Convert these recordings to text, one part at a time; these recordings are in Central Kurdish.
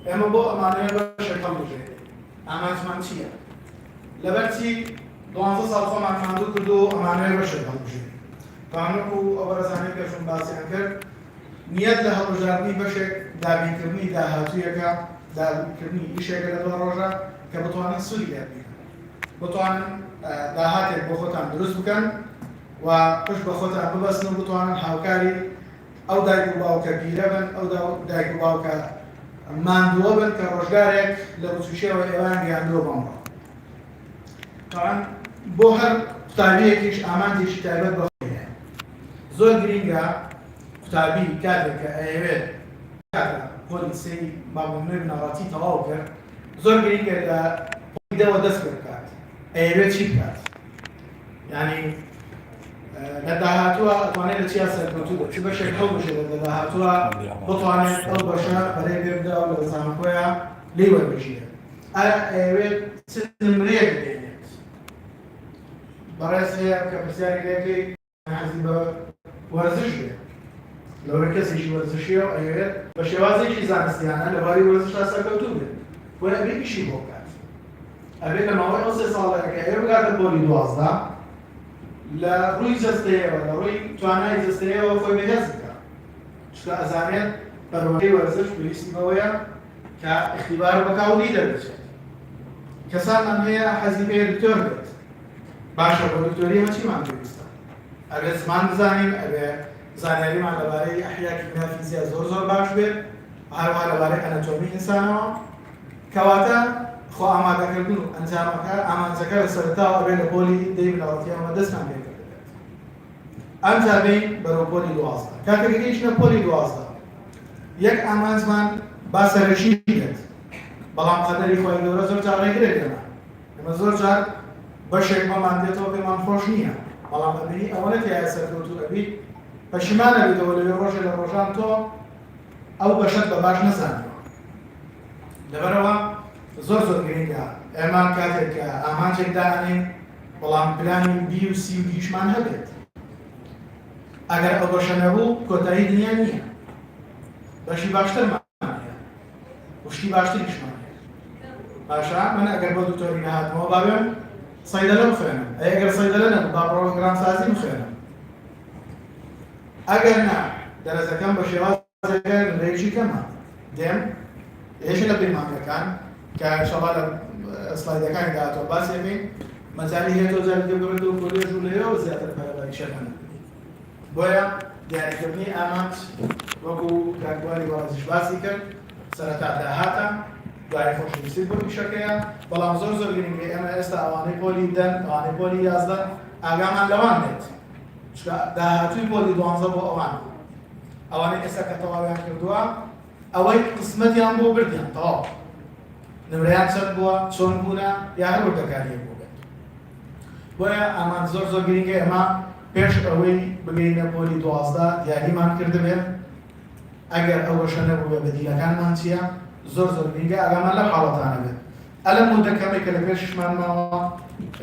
ئێمە بۆ ئەمانەیە بەشێک هەڵبژێت ئامانجمان چییە؟ لەبەرچی 12 ساڵ خۆمان ماندوو کرد و ئەمانەیە بەشێک هەڵبژێت پانۆک و ئەو بەرەزانەی پێشم باسییان کرد نیەت لە هەڵبژاردننی بەشێک دابینکردنی داهاتوویەکە دابینکردنی ئیشێکە لە دۆ ڕۆژە کە بتوانن سوودی لێ بکەن بتوانن داهاتێک بۆ خۆتان دروست بکەن و پشت بە خۆتان ببەستن و بتوانن هاوکاری ئەو دایک و باوکە پیرە بن ئەو دایک و باوکە ماندووە بن کە ڕۆژگارێک لە بچوشیەوە ئێوان گەیاندووە بۆمڕۆ تاوان بۆ هەر قوتابیەکیش ئامانجێکی تایبەت بەخۆی هەیە زۆر گرینگە قوتابی کاتێک کە ئەیەوێت کاتە پۆلیسی مابوونەوەی بنەڕەتی تەواو کرد زۆر گرینگە لە پۆلیدەوە دەست پێ بکات ئەیەوێت چی بکات یعنی لە داهاتووە ئەتوانێت لە چیا سەرکەوتوو چ بەشێک هەڵبژێت لە داهاتووە بتوانێت ئەو بەشە بەرەی پێ بدا و لە زانکۆیە لێی وەربژێت ئایا ئەیەوێت چ نمرەیەک بدێنێت بەڕێز هەیە کە پرسیاری لێکەی حەزی بە وەرزش بێت لەوەی کەسێکی وەرزشیە و ئەیەوێت بە شێوازێکی زانستیانە لەباری وەرزشا سەرکەوتوو بێت بۆ ئەبێ ئیشی بۆ بکات ئەبێت لە ماوەی ئەو 3 ساڵێکە ئێوە بگاتە پۆلی 12 لە ڕووی جەستەیەوە لە ڕووی توانای جەستەیەوە خۆی بەهێز بکات چکە ئەزانێت پەروەردەی وەرزش پێویستی بەوەیە کە اختیبار بەکاوی دەربچێت کەسانمان هەیە حەزی پێ دکتۆر بێت باشە بۆ دکتۆری ئەمە چیمان پێویستە ئەبێ زمان بزانین ئەبێ زانیاریمان لەبارەی ئەحیا کیمیا فیزیا زۆر باش بێت هەروەها لەبارەی ئەناتۆمی ئینسانەوە کەواتە خۆ ئامادەکردن و ئەنجامەکە ئامانجەکە لە سەرەتاوە ئەبێ لە پۆلی دەی بنەڕەتیەوە دەستمان پێ بکرێت ئەمجا بین بەرەو پۆلی 12 کاتێک گەیشتە پۆلی 12 یەک ئامانجمان با سەرەشی بێت بەڵام قەدەری خۆی گەورە زۆر جار ڕێگرێت ئێمە زۆر جار بەشێک بەمان دێتەوە پێمان خۆش نییە بەڵام ئەبینی ئەوە نەتیایە سەرکەوتوو ئەبیت پەشیمانە بیتەوە لەوێ ڕۆژێ لە ڕۆژان تۆ ئەو بەشەت بە باش نەزانیوە لەبەرەوە زۆر گرینگە ئێمە کاتێک کە ئامانجێک دانێن بەڵام پلانی بی و سی و دیشمان هەبێت ئەگەر ئەو بەشە نەبوو کۆتایی دنیا نییە بەشی باشترمان هەیە وشتی باشتریشمان هەیە باشە من ئەگەر بۆ دکتۆری نەهاتمەوە با بێم سەیدەلە بخوێنم ئەگەر سەیدەلە نەبوو با پرۆگرامسازی بخوێنم ئەگەر نا دەرەزەکەم بە شێوازێکە لەرێکی کەمە دێم هێشە لە پەیمانگەکان کە ئینشاڵڵا لە سلایدەکانی داهاتوە باسی بین مەجالی هەیە تۆ جارێک ببڕێت و کۆلێژ و لەوێەوە زیاتر پەرەبەری شەکەن بۆیە دیاریکردنی ئامانج وەکو کاکوانی وەرزش باسی کرد سەرەتا داهاتە دوای خۆشەویستی بۆ ئیشەکەیە بەڵام زۆر گرنگە ئێمە ئێستا ئەوانەی پۆلی دەن ئەوانەی پۆلی 11 ئاگامان لەوان بێت چکە داهاتووی پۆلی 12 بۆ ئەوانەی ئێستا کە تەواویان کردووە ئەوەی قسمەتیان بۆ بردیان تەواو نمرەیان چەند بووە چۆن بوونە یا هەر وردەکاریە بوو بێت بۆیە ئامان زۆر گرنگە ئێمە پێش ئەوەی بگەینە پۆلی 12 دیاریمان کردبێت ئەگەر ئەو بەشە نەبوو بە دیلەکانمان چییە زۆر گرنگە ئەگەمان لەم حاڵەتانە بێت ئەلەم مودەکەمێک کە لە پێششمان ماوە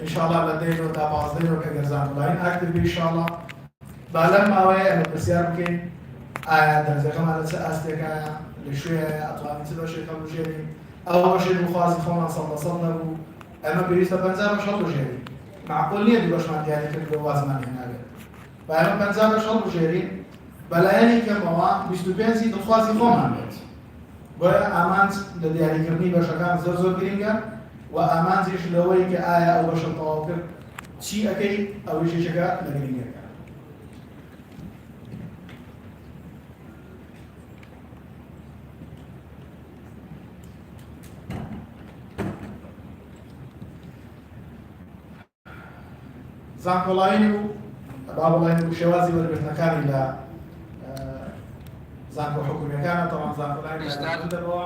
ئینشاڵڵا لە 10 تا 15 کە گەرزان بڵین ئاکتر بێ ئینشاڵڵا با لەم ماوەیە ئەمە پرسیار بکەین ئایا دەرزەکەمان لە چه ئاستێکایە لە شوێیە ئەتوانین چ بەشێک هەڵبژێرین ئەوە بەشێک بخوازی خۆمان 100% نەبوو ئەمە پێویستە 50 بەش هەڵبژێرین معقول نییە دوو بەشمان دیاری کرد بۆ وازمان هێنابێت با ئەمە 50 بەش هەڵبژێرین بەلایەنی کەمەوە 25 دڵخوازی خۆمان بێت بۆیە ئامانج لە دیاریکردنی بەشەکان زۆر گرینگە و ئامانجیش لەوەی کە ئایا ئەو بەشە تەواو کرد چی ئەەکەی ئەوەیشێکەکە لە گرینگەکە زانکۆڵاین و بابڵین و شێوازی وەرگرتنەکانی لە زانکۆ حکومیەکانە تەواو زانکۆڵاین دەبەوە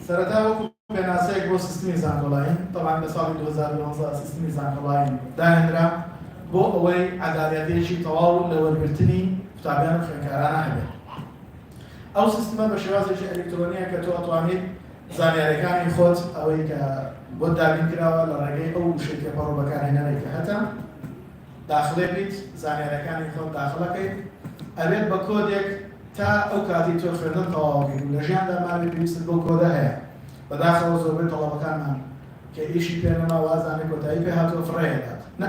سەرەتا وەکو پێناسەیەک بۆ سیستمی زانکۆڵاین تەواو لە ساڵی 2011 سیستمی زانکۆڵاین داهێنرا بۆ ئەوەی عەدالەتێکی تەواو لە وەرگرتنی قوتابیان و خوێندکارانە هەبێت ئەو سیستمە بە شێوازێکی ئەلکترۆنیە کە تۆ ئەتوانیت زانیاریەکانی خۆت ئەوەی کە بۆ دابین کراوە لە ڕێگەی ئەو شتێکە پەڕۆ بەکارهێنەرێک کە هەتە داخلێ بیت زانیاریەکانی خۆت داخڵەکەیت ئەبێت بە کۆدێک تا ئەو کاتی تۆ خوێندن تەواوکەیت و لە ژیاندا ماوەی پێویستت بۆ کۆدە هەیە بەداخەوە زۆربەی تەڵەبەکانمان کە ئیشی پێ نەما وازانێ کۆتایی پێ هاتووە فڕێدات نه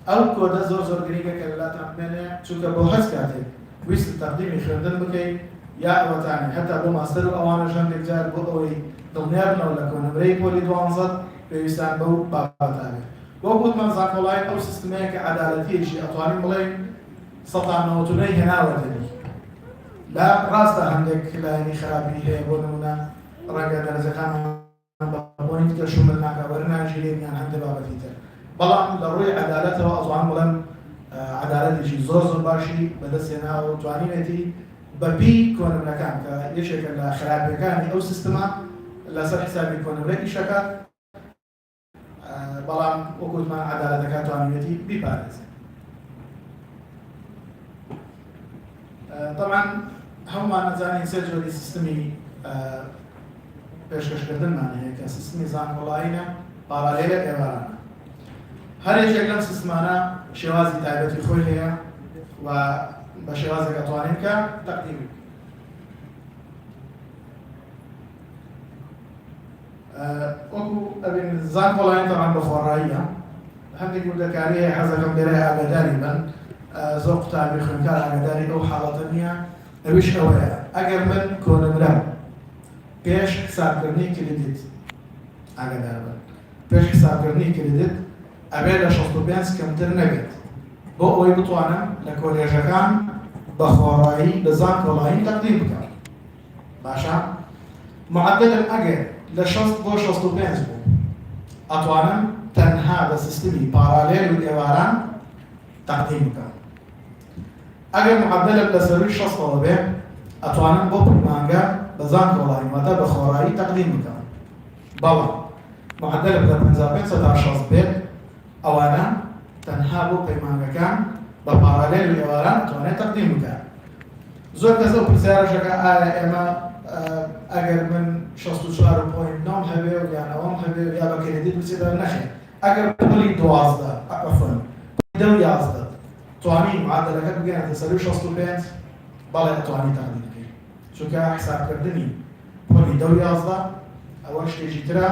ئەو کۆدە زۆر گرنگە کە لەلاتان بمێنێ چونکە بۆ هەست کاتێک ویست تەقدیمی خوێندن بکەیت یا ئەوەتانی هەتا بۆ ماستەر و ئەوانەش هەندێک جار بۆ ئەوەی دڵنیارنەوە لە کۆنەبرەی پۆلی 12 پێویستان بەو بابەتانێ بۆ گوتمان زانکۆڵای ئەو سیستمەیە کە عەدالەتیەکی ئەتوانین بڵێین 190 هێناوەتەنی لا ڕاستە هەندێک لایەنی خراپی هەیە بۆ نمونە ڕەنگە دەرەجەکانمان بۆنی کە شومل ناکە وەرناژیرێنیان هەندێک بابەتی تر بەڵام لە ڕووی عەدالەتەوە ئەتوان بڵێن عەدالەتێکی زۆر باشی بەدەستێناوە و توانینێتی بەپی کۆنەبرەکان کە یەکێکە لە خراپیەکانی ئەو سیستەمە لەسەر حسابی کۆنەبرەی شەکە بەڵام وەکوتمان عەدالەتەکە توانێتی بیپارێزێت. طبعا هەمومان نەزانین سێ جۆری سیستمی پێشکەشکردنمان هەیە کە سیستمی زانکۆڵاییە پارالێلە ئێوارانە هەر یەکێک لەم سیستمانە شێوازی تایبەتی خۆی هەیە و بە شێوازێک ئەتوانین کە تەقدیم وەکو ئەبین زانکۆڵاییان تەمان بە خۆڕاییە هەندێک وردەکاری هەیە حەزەکەم لێرە ئاگاداری بن زۆر قوتابی خوێندکار ئاگاداری ئەو حاڵەتە نییە ئەویش ئەوەیە ئەگەر من کۆنەبرەم پێش حسابکردنی کردیت ئاگادار بن پێش حسابکردنی کردیت ئەبێت لە 65 کەمتر نەبێت بۆ ئەوەی بتوانم لە کۆلێژەکان بە خۆڕایی لە زانکۆڵایی تەقدیم بکەم باشە معدلم ئەگەر لە 60 بۆ 65 بوو ئەتوانم تەنها بە سیستمی پارالێل و ئێواران تەقدیم بکەم ئەگەر معدلم لە سەروی 60ەوە بێ ئەتوانم بۆ پەیمانگە بە زانکۆڵایی واتە بە خۆڕایی تەقدیم بکەم بەڵام معدلم لە 55 تا 60 بێت ئەوانە تەنها بۆ پەیمانگەکان بە پارالێل و ئێواران ئەتوانێت تەقدیم بکات زۆر کەس ئەو پرسیارەشەکە ئایا ئێمە ئەگەر من 64.9 هەبێ و یان ئەوەم هەبێ یا بە کێدیت بچێتە نەخێت ئەگەر پۆلی 12 عەفوەن پۆلی 11 توانی معدلەکە بگەێنێتە سەروی 65 بەڵێ ئەتوانی تەقدیم بکەیت چونکە حسابکردنی پۆلی 11 ئەوە شتێکی ترە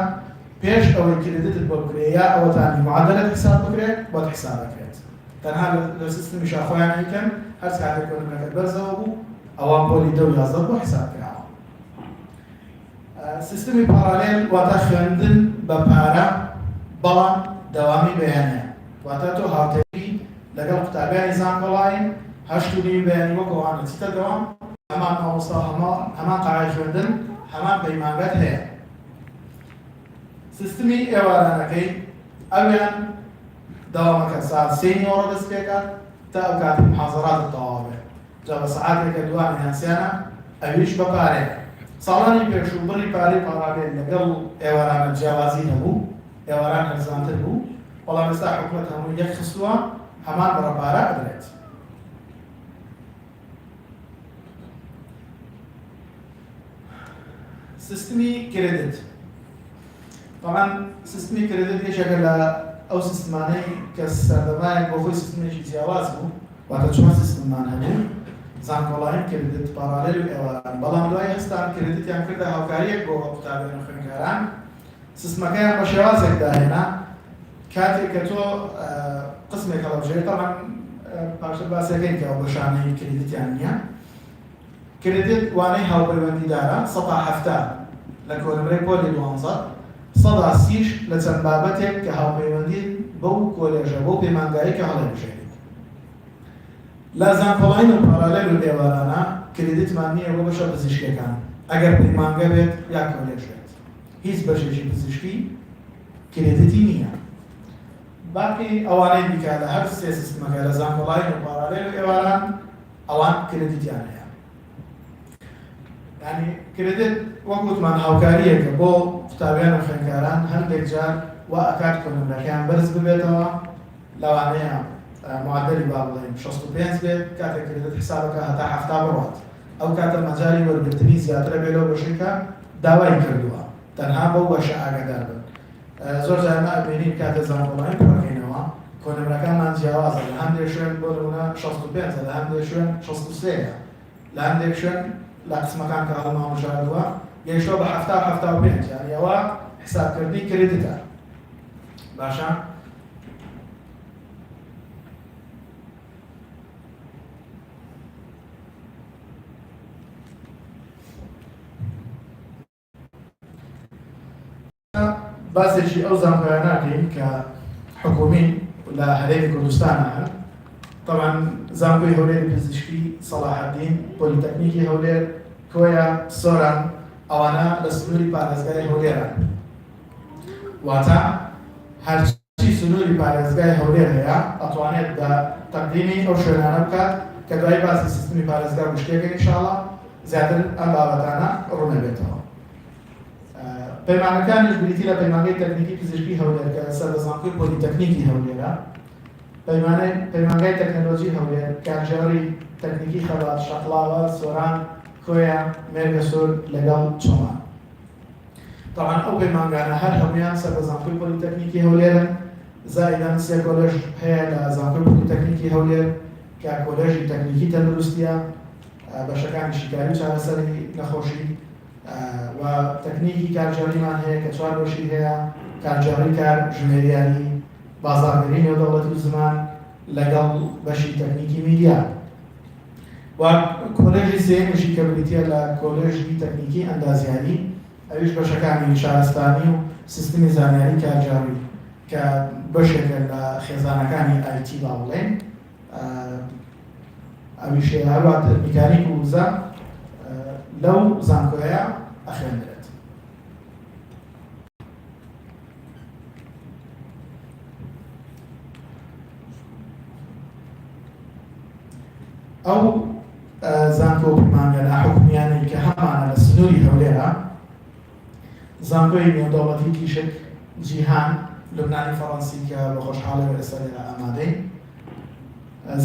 پێش ئەوەی کێدیتت بۆ بکرێت یا ئەوەتانی معدلت حساب بکرێت بۆت حساب بکرێت تەنها لە سیستمی شاخۆیان هیکەن هەر کاتێک کۆنەبرەکەت بەرزەوە بوو ئەوە پۆلی 11 بۆ حساب کراوە سیستمی پارالێل واتە خوێندن بە پارە بەڵام دەوامی بەیانەیە واتە تۆ هاوتێکی لەگەڵ قوتابیانی زانکۆڵاین هەشتونی بەیانی وەکەوانە چیتە دەوام هەمان مامۆستا هەمان قاعدەی خوێندن هەمان پەیمانگەت هەیە سیستمی ئێوارانەکەی ئەویان دەوامەکە ساعت 3 نیوەڕۆ دەست پێکات تا ئەو کاتی محاضەراتت تەواو بێت جا بە سەعاتێکە دوانی هەنسیانە ئەویش بە پارەیە ساڵانی پێشوو بڕی پارەی پارالێل لەگەڵ ئێوارانە جیاوازی نەبوو ئێواران هەرزانتر بوو بەڵام ئێستا حکومەت هەمووی یەک خستووە هەمان بەڕەپارە ئەدرێت سیستمی کردیت طبعا سیستمی کردیت یەکێکە لە ئەو سیستمانەی کە سەردەمایەک بۆ خۆی سیستمێکی جیاواز بوو واتە چۆن سیستممان هەبوو زانکۆڵاین کردیت پارالێل و ئێواران بەڵام دوای هەستان کردیتیان کردە هاوکاریەک بۆ قوتابیان و خوێندکاران سیستمەکەیان بە شێوازێک داهێنا کاتێک کە تۆ قسمێک هەڵەبژێت طبعا پاشتر باسەکەین کە ئەو بەشانەی کردیتیان نییە کردیت وانەی هاوپەیوەندیدارە 170 لە کۆنەبرەی پۆلی 12 130 لە چەند بابەتێک کە هاوپەیوەندی بەو کۆلێژە بۆ پەیمانگایی کە هەڵەبژێت لە زانکۆڵاین و پارالێل و ئێوارانە کردیتمان نییە بۆ بەشە پزیشکیەکان ئەگەر پەیمانگە بێت یا کۆلێژ بێت هیچ بەشێکی پزیشکی کردیتی نییە باقی ئەوانەی دیکە لە هەر سێ سیستمەکە لە زانکۆڵاین و پارالێل و ئێواران ئەوان کردیتیان هەیە یعنی کردیت وەکوتمان هاوکاریەکە بۆ قوتابیان و خوێندکاران هەندێک جار وا ئەکات کۆنەبرەکەیان بەرز ببێتەوە لەوانەیە معدلی با بڵێن 65 بێت کاتێک کردیت حسابەکە هەتا 70 بڕات ئەو کاتە مەجای وەرگرتنی زیاترە بێت لەو بەشێکە داوای کردووە تەنها بەو بەشە ئاگادار بن زۆر جار ما ئەبینین کاتە زانکۆڵاین پڕەکەینەوە کۆنەبەرەکانمان جیاوازە لە هەندێک شوێن بۆ نمونە 65 لە هەندێک شوێن 63 لە هەندێک شوێن لە قسمەکان کە هەڵمامژاردووە گەیشتۆ بە 75 یعنی ئەوە حسابکردنی کریدتە باشە باسێکی ئەو زانکۆیانە ناکەین کە حکومی لە هەرێمی کوردستانە هەن طبعا زانکۆی هەولێری پزیشکی سەلاح الدین پۆلیتەکنیکی هەولێر کۆیە سۆران ئەوانە لە سنووری پارێزگای هەولێرن واتە هەرچی سنووری پارێزگای هەولێر هەیە ئەتوانێت بە تەقدیمی ئەو شوێنانە بکات کە دوای باسی سیستمی پارێزگا گشتێکەکە ئینشاڵڵا زیاتر ئەم بابەتانە ڕوونەبێتەوە. پەیمانەکانیش بریتی لە پەیمانگەی تەکنیکی پزیشکی هەولێر کە سەردەزانکۆی پۆلیتەکنیکی هەولێرە، پەیمانگای تەکنۆلۆژی هەولێر، کارژێڕی تەکنیکی خەبات، شەقڵاوە، سۆران، کۆیە، مێرگەسۆر لەگەڵ چۆمان. طبعا ئەو پەیمانگانە هەر هەمویان سەردەزانکۆی پۆلیتەکنیکی هەولێرن، زائیدەن سێ کۆلێژ هەیە لە زانکۆی پۆلیتەکنیکی هەولێر کە کۆلێژی تەکنیکی تەندروستیە، بەشەکانی شیکاری و چارەسەری نەخۆشی و تەکنیکی کارژێڕیمان هەیە کە 4 بەشی هەیە، کارژێڕی کار، ژمێریاری، بازاڕگەری نێودەوڵەتی و زمان لەگەڵ بەشی تەکنیکی میدیا. و کۆلێژی سێمیشی کە بریتیە لە کۆلێژی تەکنیکی ئەندازیاری، ئەویش بەشەکانی شارستانی و سیستمی زانیاری کارژێڕی کە بەشێکە لە خێزانەکانی IT با بڵێن، ئەویش هەروە میکانیک و وزە لەو زانکۆیە ئەخوێندرێت. ئەو زانکۆ پەیمانگە ناحکومیانەی کە هەمانە لە سنووری هەولێرە، زانکۆی نێودەوڵەتی کیشک جیهان لوبنانی فەڕەنسی کە بە خۆشحاڵی ئێستا لێرە ئامادەین،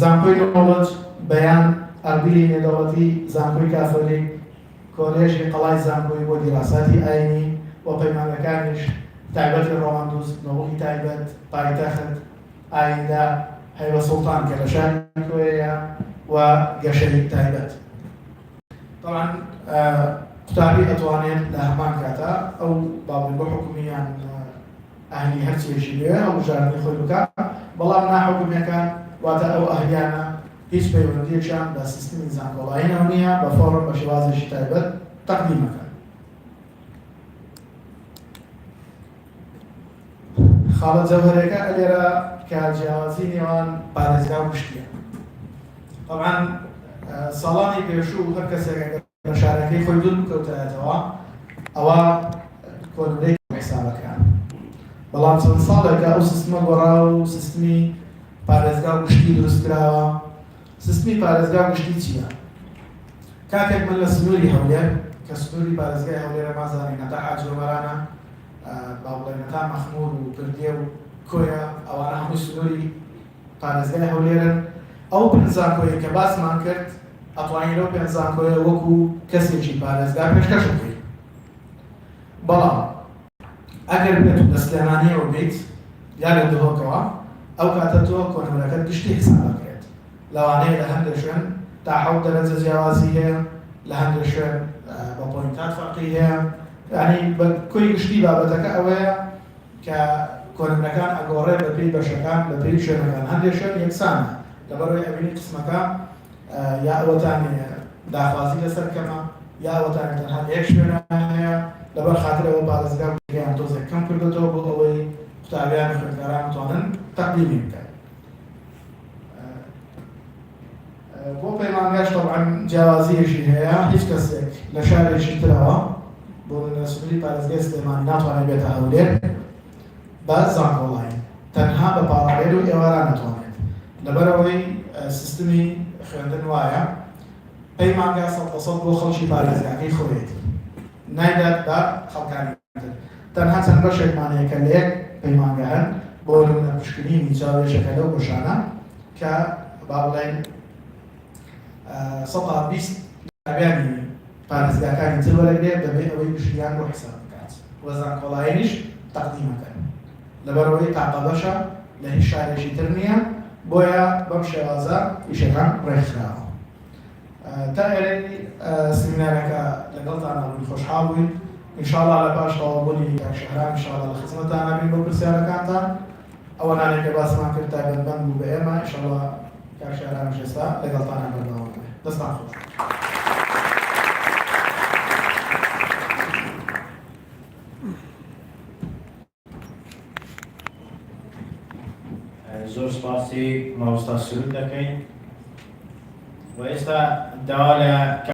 زانکۆی نۆڵەج بەیان ئەربیلی نێودەوڵەتی، زانکۆی کافەری، کۆلێژی قەڵای زانکۆی بۆ دیراساتی ئاینی و پەیمانەکانیش تایبەتی ڕۆماندوز، نۆبڵی تایبەت، پایتەخت، ئایندا، هەیبە سوڵتان کە لە شاری کۆیەیە و گەشەی تایبەت. طبعا قوتابی ئەتوانێت لە هەمان کاتە ئەو باڵێن بۆ حکومیان ئاینی هەرچێکی لێ ئەو بژاردنی خۆی بکات، بەڵام ناحکومیەکان واتە ئەو ئەهلیانە هیچ پەیوەندیەکیان بە سیستمی زانکۆڵاییەوە نییە، بە فۆڕم بە شێوازێکی تایبەت تەقدیمەکەن. خاڵە جەوهەرەکە لێرە کە جیاوازی نێوان پارێزگا و گشتیە. طبعا ساڵانی پێشوو هەر کەسێک لە شارەکەی خۆی دوور بکەوتایەتەوە ئەوە کۆنەی حسابەکان، بەڵام چەند ساڵێکە ئەو سیستمە گۆڕا و سیستمی پارێزگا و گشتی دروست کراوە. سیستمی پارێزگا و گشتی چییە؟ کاتێک من لە سنووری هەولێر کە سنووری پارێزگای هەولێرە مازانین هەتا حاجۆمەرانە با بڵێن هەتا مەخموور و پردێ و کۆیە، ئەوانە هەمووی سنووری پارێزگای هەولێرن. ئەو پنجزانکۆیە کە باسمان کرد ئەتوانین لەو پنجزانکۆیە وەکو کەسێکی پارێزگا پێشکەش بکەین، بەڵام ئەگەر بێت و لە سلێمانیەوە بیت یا لە دهۆکەوە، ئەو کاتە تۆ کۆنەبەرەکەت گشتی حسابەکرێت. لەوانەیە لە هەندێک شوێن تا 7 دەرەجە جیاوازی هەیە، لە هەندێک شوێن بە پۆینتات فەرقی هەیە. یعنی بە کۆی گشتی بابەتەکە ئەوەیە کە کۆنەبەرەکان ئەگۆڕێ بە پێی بەشەکان لە پێی شوێنەکان. هەندێک شوێن یەکسانە لەبەرەوەی ئەبینی قسمەکە یا ئەوەتانی داخوازی لەسەر کەمە یا ئەوەتانی تەنها یەک شوێنە هەیە، لەبەر خاترەوە پارێزگا گەیان تۆزێک کەم کردێتەوە بۆ ئەوەی قوتابیان و خوێندکاران بتوانن تەقدیمی بکەن. بۆ پەیمانگاش طبعا جیاوازیەشی هەیە، هیچ کەسێک لە شارێکی ترەوە بۆ لە سنووری پارێزگای سلێمانی ناتوانێت بێتە هەولێر بە زانکۆڵاین، تەنها بە پاڵاوێر و ئێواران ناتوانێت. لەبەرەوەی سیستمی خوێندن وایە پەیمانگا 100% بۆ خەڵکی پارێزگاکەی خۆیەتی نایدات بە خەڵکانی تر. تەنها چەند بەشێکمان هەیە کە لە یەک پەیمانگا هەن بۆ نمونە پشکنینی چاوێژەکە لەو بەشانە کە با بڵێن 120 دابیانی پارێزگاکانی تر وەرەگرێت دەبێت ئەوەی پشتیان بۆ حساب بکات و زانکۆڵاییش تەقدیمەکەن. لەبەرەوەی تاقە بەشە لە هیچ شارێکی تر نییە بۆیە بەم شێوازە ئیشەکان ڕێکخراوە. تا ئێرەی سیمینارەکە لەگەڵتانە بووین خۆشحاڵ بووین. ئینشاءڵڵا لە پاش تەواوبوونی کاک شەهرام ئینشاءڵڵا لە خزمەتتانە بین بۆ پرسیارەکانتان. ئەوە نانێک کە باسمان کرد تایبەتمەند بوو بە ئێمە ئینشاءڵڵا کاک شەهرامیش ئێستا لەگەڵتانە بەردەوام بێت. دەستان خۆش. زۆر سپاسی مامۆستا سروود دەکەین و ئێستا داوا لە